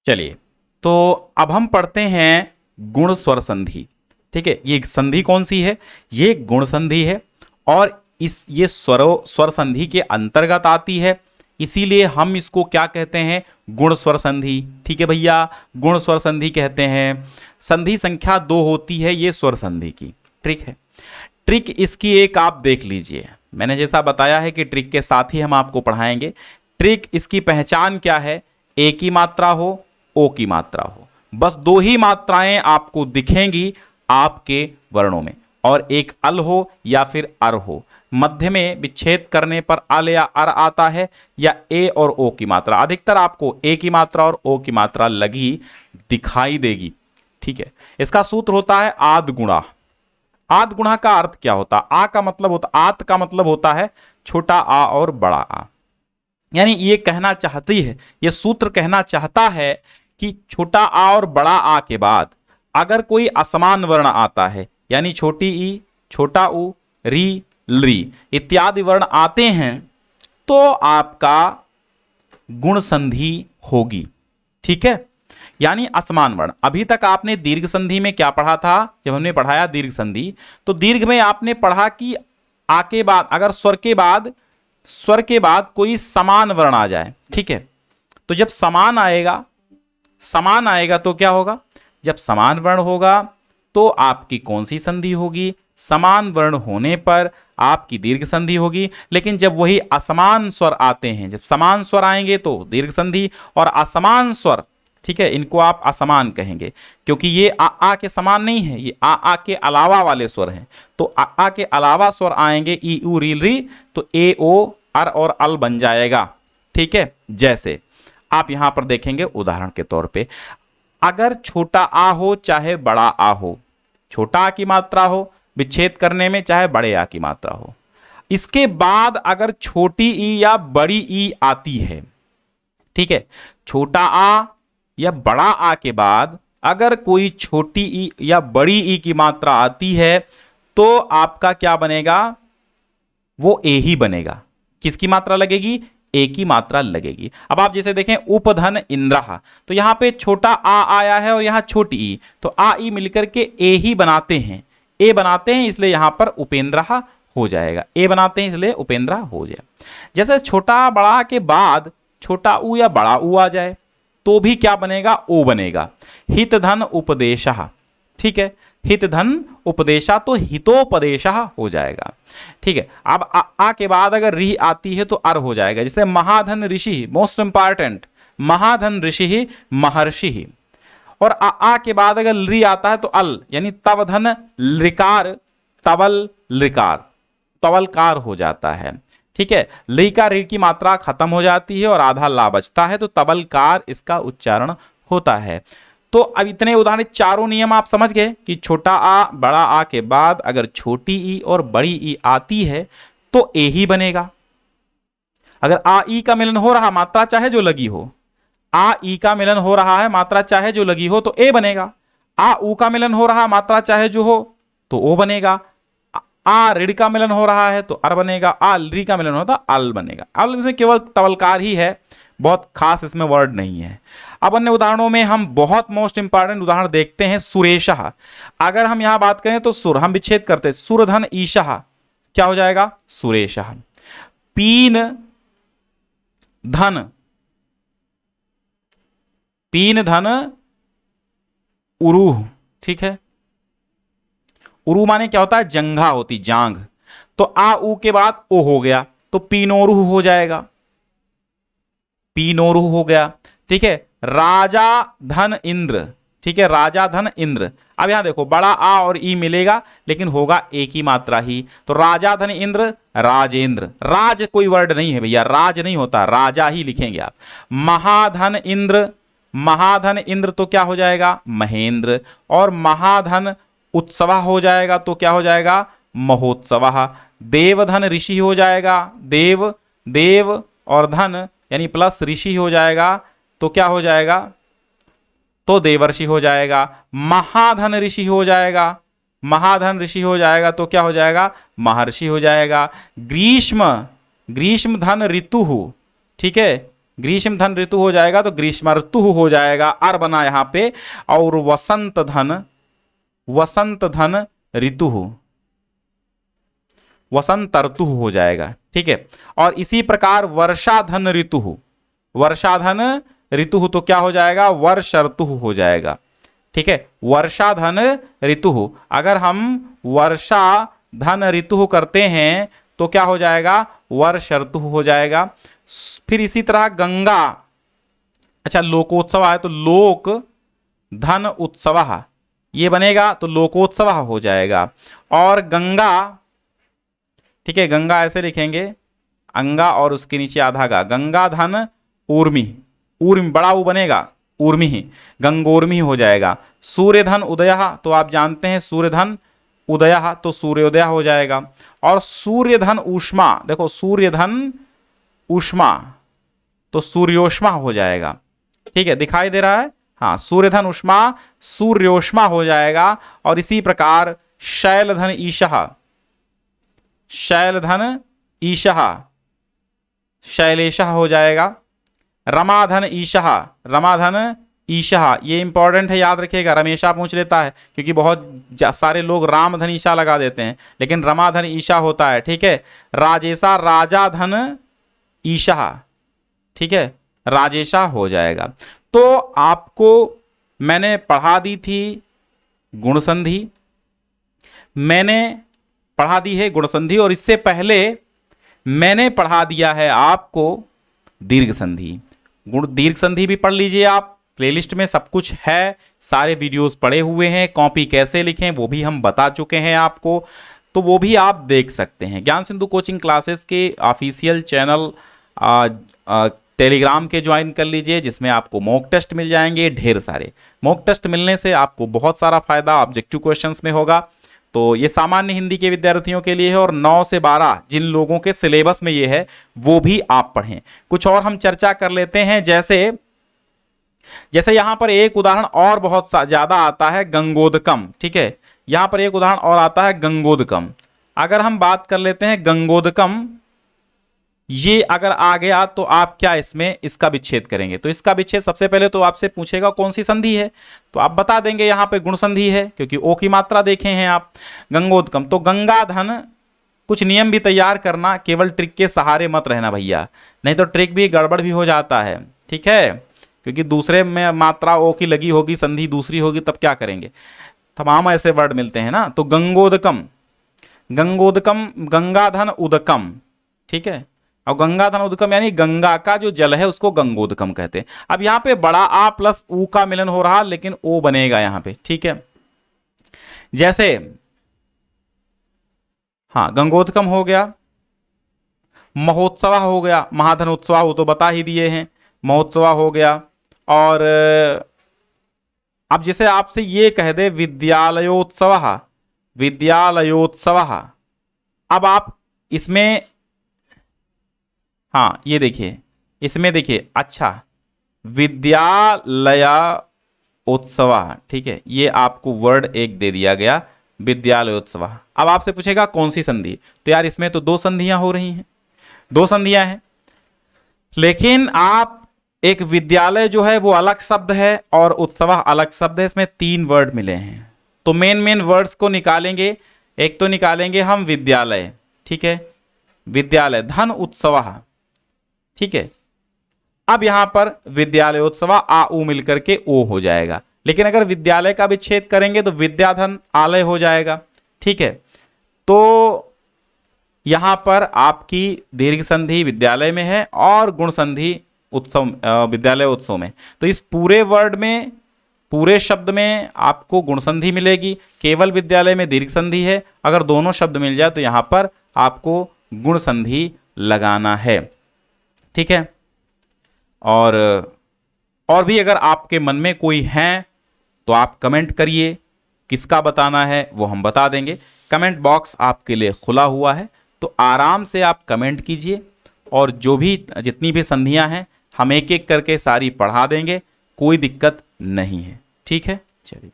चलिए, तो अब हम पढ़ते हैं गुण स्वर संधि। ठीक है, ये संधि कौन सी है? ये गुण संधि है और ये स्वर संधि के अंतर्गत आती है, इसीलिए हम इसको क्या कहते हैं? गुण स्वर संधि। ठीक है भैया, गुण स्वर संधि कहते हैं। संधि संख्या 2 होती है ये स्वर संधि की। ट्रिक है, ट्रिक इसकी एक आप देख लीजिए, मैंने जैसा बताया है कि ट्रिक के साथ ही हम आपको पढ़ाएंगे। ट्रिक इसकी पहचान क्या है? ए की मात्रा हो, ओ की मात्रा हो, बस 2 ही मात्राएं आपको दिखेंगी आपके वर्णों में, और एक अल हो या फिर अर हो। मध्य में विच्छेद करने पर अल या अर आता है, या ए और ओ की मात्रा। अधिकतर आपको ए की मात्रा और ओ की मात्रा लगी दिखाई देगी। ठीक है, इसका सूत्र होता है आद गुणा। आद गुणा का अर्थ क्या होता? आ का मतलब होता, आत का मतलब होता है छोटा आ और बड़ा आ। यानी ये कहना चाहती है, ये सूत्र कहना चाहता है कि छोटा आ और बड़ा आ के बाद अगर कोई असमान वर्ण आता है, यानी छोटी ई, छोटा उ, री, ली इत्यादि वर्ण आते हैं, तो आपका गुण संधि होगी। ठीक है, यानी असमान वर्ण। अभी तक आपने दीर्घ संधि में क्या पढ़ा था? जब हमने पढ़ाया दीर्घ संधि, तो दीर्घ में आपने पढ़ा कि आ के बाद अगर स्वर के बाद कोई समान वर्ण आ जाए। ठीक है, तो जब समान आएगा तो क्या होगा? जब समान वर्ण होगा तो आपकी कौन सी संधि होगी? समान वर्ण होने पर आपकी दीर्घ संधि होगी। लेकिन जब वही असमान स्वर आते हैं, जब समान स्वर आएंगे तो दीर्घ संधि, और असमान स्वर, ठीक है, इनको आप असमान कहेंगे क्योंकि ये आ के समान नहीं है, ये आ के अलावा वाले स्वर हैं। तो आ के अलावा स्वर आएंगे, ई उ री री, तो ए ओ अर और अल बन जाएगा। ठीक है, जैसे आप यहां पर देखेंगे उदाहरण के तौर पे, अगर छोटा आ हो चाहे बड़ा आ हो, छोटा आ की मात्रा हो विच्छेद करने में, चाहे बड़े आ की मात्रा हो, इसके बाद अगर छोटी ई या बड़ी ई आती है, ठीक है, छोटा आ या बड़ा आ के बाद अगर कोई छोटी ई या बड़ी ई की मात्रा आती है, तो आपका क्या बनेगा? वो ए ही बनेगा। किसकी मात्रा लगेगी? ए की मात्रा लगेगी। अब आप जैसे देखें उपधन इंद्रहा, तो यहां पे छोटा आ आया है और यहां छोटी ई, तो आ ई मिलकर के ए ही बनाते हैं, ए बनाते हैं, इसलिए यहां पर उपेंद्रहा हो जाएगा। ए बनाते हैं इसलिए उपेंद्रा हो जाए। जैसे छोटा बड़ा के बाद छोटा उ या बड़ा उ आ जाए तो भी क्या बनेगा? ओ बनेगा। हित धन उपदेशः, ठीक है, हित धन उपदेशा तो हितोपदेशः हो जाएगा। ठीक है, अब आ के बाद अगर री आती है तो अर हो जाएगा। जैसे महाधन ऋषि, मोस्ट इंपॉर्टेंट, महाधन ऋषि महर्षि, और आ के बाद अगर री आता है तो अल, यानी तव धन लिकार, तवल लिकार, तवलकार हो जाता है। ठीक है, ली का री की मात्रा खत्म हो जाती है और आधा ला बचता है, तो तवलकार इसका उच्चारण होता है। तो अब इतने उदाहरण, चारों नियम आप समझ गए कि छोटा आ बड़ा आ के बाद अगर छोटी ई और बड़ी ई आती है तो ए ही बनेगा। अगर आ ई का मिलन हो रहा, मात्रा चाहे जो लगी हो, आ ई का मिलन हो रहा है, मात्रा चाहे जो लगी हो, तो ए बनेगा। आ ऊ का मिलन हो रहा, मात्रा चाहे जो हो, तो ओ बनेगा। आ ऋण का मिलन हो रहा है तो अर बनेगा। आ री का मिलन होता अल बनेगा। अब इसमें केवल तवलकार ही है, बहुत खास इसमें वर्ड नहीं है। अब अन्य उदाहरणों में हम बहुत मोस्ट इंपॉर्टेंट उदाहरण देखते हैं। सुरेशः, अगर हम यहां बात करें तो सुर हम विच्छेद करते हैं, सुरधन ईशः क्या हो जाएगा? सुरेशः। पीन धन, पीन धन उरूह, ठीक है, उरू माने क्या होता है? जंघा होती, जांघ, तो आ ऊ के बाद ओ हो गया तो पीनोरुह हो जाएगा, पीनोरुह हो गया। ठीक है, राजा धन इंद्र, ठीक है, राजा धन इंद्र। अब यहां देखो बड़ा आ और ई मिलेगा लेकिन होगा एक ही मात्रा ही, तो राजा धन इंद्र राजेंद्र। राज कोई वर्ड नहीं है भैया, राज नहीं होता, राजा ही लिखेंगे आप। महाधन इंद्र, महाधन इंद्र तो क्या हो जाएगा? महेंद्र। और महाधन उत्सव हो जाएगा तो क्या हो जाएगा? महोत्सव। देवधन ऋषि हो जाएगा, देव, देव और धन यानी प्लस ऋषि हो जाएगा तो क्या हो जाएगा? तो देवर्षि हो जाएगा। महाधन ऋषि हो जाएगा, महाधन ऋषि हो जाएगा तो क्या हो जाएगा? महर्षि हो जाएगा। ग्रीष्म, ग्रीष्म धन ऋतु, ठीक है, ग्रीष्म धन ऋतु हो जाएगा तो ग्रीष्म ऋतु हो जाएगा, अर बना यहां पे। और वसंत धन ऋतु, वसंत ऋतु हो जाएगा, ठीक है। और इसी प्रकार वर्षा धन ऋतु, वर्षा धन ऋतु तो क्या हो जाएगा, वर्ष ऋतु हो जाएगा, ठीक है। वर्षा धन ऋतु, अगर हम वर्षा धन ऋतु करते हैं तो क्या हो जाएगा, वर्ष ऋतु हो जाएगा। फिर इसी तरह गंगा, अच्छा लोकोत्सव है तो लोक धन उत्सव ये बनेगा तो लोकोत्सव हो जाएगा। और गंगा, ठीक है, गंगा ऐसे लिखेंगे, अंगा और उसके नीचे आधा गा, गंगा धन ऊर्मी, ऊर्मी बड़ा ऊ बनेगा, ऊर्मी ही, गंगोर्मी हो जाएगा। सूर्य धन उदय, तो आप जानते हैं सूर्य धन उदय तो सूर्योदय हो जाएगा। और सूर्य धन ऊष्मा, देखो सूर्य धन ऊष्मा तो सूर्योष्मा हो जाएगा, ठीक है, दिखाई दे रहा है, हाँ, सूर्य धन ऊष्मा सूर्योष्मा हो जाएगा। और इसी प्रकार शैल धन ईशः, शैल धन ईशः शैलेशः हो जाएगा। रमाधन ईशः, रमाधन ईशः, ये इंपॉर्टेंट है, याद रखिएगा, रमेशा पूछ लेता है क्योंकि बहुत सारे लोग रामधन ईशा लगा देते हैं, लेकिन रमाधन ईशा होता है, ठीक है। राजेशा राजा धन ईशः, ठीक है, राजेशा हो जाएगा। तो आपको मैंने पढ़ा दी थी गुण संधि, मैंने पढ़ा दी है गुण संधि, और इससे पहले मैंने पढ़ा दिया है आपको दीर्घ संधि। गुण दीर्घ संधि भी पढ़ लीजिए आप, प्लेलिस्ट में सब कुछ है, सारे वीडियोस पड़े हुए हैं, कॉपी कैसे लिखें वो भी हम बता चुके हैं आपको, तो वो भी आप देख सकते हैं। ज्ञान सिंधु कोचिंग क्लासेस के ऑफिशियल चैनल टेलीग्राम के ज्वाइन कर लीजिए, जिसमें आपको मॉक टेस्ट मिल जाएंगे ढेर सारे। मॉक टेस्ट मिलने से आपको बहुत सारा फायदा ऑब्जेक्टिव क्वेश्चंस में होगा। तो ये सामान्य हिंदी के विद्यार्थियों के लिए है, और 9 से 12 जिन लोगों के सिलेबस में ये है वो भी आप पढ़ें। कुछ और हम चर्चा कर लेते हैं, जैसे यहां पर एक उदाहरण और बहुत ज्यादा आता है, गंगोदकम, ठीक है, यहां पर एक उदाहरण और आता है गंगोदकम। अगर हम बात कर लेते हैं गंगोदकम, ये अगर आ गया तो आप क्या इसमें इसका विच्छेद करेंगे, तो इसका विच्छेद सबसे पहले तो आपसे पूछेगा कौन सी संधि है, तो आप बता देंगे यहां पे गुण संधि है, क्योंकि ओ की मात्रा देखे हैं आप। गंगोदकम तो गंगा धन, कुछ नियम भी तैयार करना, केवल ट्रिक के सहारे मत रहना भैया, नहीं तो ट्रिक भी गड़बड़ भी हो जाता है, ठीक है, क्योंकि दूसरे में मात्रा ओ की लगी होगी, संधि दूसरी होगी, तब क्या करेंगे, तमाम ऐसे वर्ड मिलते हैं ना। तो गंगोदकम, गंगोदकम गंगाधन उदकम, ठीक है, और गंगाधन उदकम यानी गंगा का जो जल है उसको गंगोदकम कहते हैं। अब यहां पे बड़ा आ प्लस ऊ का मिलन हो रहा, लेकिन ओ बनेगा यहां पे, ठीक है। जैसे हाँ गंगोदकम हो गया, महोत्सव हो गया, महाधन उत्सव वो तो बता ही दिए हैं, महोत्सव हो गया। और अब जैसे आपसे ये कह दे विद्यालयोत्सव, विद्यालयोत्सव, अब आप इसमें हाँ ये देखिए, इसमें देखिए, अच्छा विद्यालय उत्सव, ठीक है, ये आपको वर्ड एक दे दिया गया विद्यालयोत्सव। अब आपसे पूछेगा कौन सी संधि, तो यार इसमें तो 2 संधियां हो रही हैं, 2 संधियां हैं, लेकिन आप एक विद्यालय जो है वो अलग शब्द है और उत्सव अलग शब्द है, इसमें 3 वर्ड मिले हैं। तो मेन वर्ड्स को निकालेंगे, एक तो निकालेंगे हम विद्यालय, ठीक है, विद्यालय धन उत्सव, ठीक है। अब यहां पर विद्यालयोत्सव आ ऊ मिलकर के ओ हो जाएगा, लेकिन अगर विद्यालय का विच्छेद करेंगे तो विद्याधन आलय हो जाएगा, ठीक है। तो यहां पर आपकी दीर्घ संधि विद्यालय में है और गुण संधि उत्सव विद्यालय उत्सव में। तो इस पूरे वर्ड में, पूरे शब्द में आपको गुण संधि मिलेगी, केवल विद्यालय में दीर्घ संधि है। अगर दोनों शब्द मिल जाए तो यहां पर आपको गुण संधि लगाना है, ठीक है। और भी अगर आपके मन में कोई है तो आप कमेंट करिए, किसका बताना है वो हम बता देंगे। कमेंट बॉक्स आपके लिए खुला हुआ है, तो आराम से आप कमेंट कीजिए, और जो भी जितनी भी संधियां हैं हम एक एक करके सारी पढ़ा देंगे, कोई दिक्कत नहीं है, ठीक है। चलिए।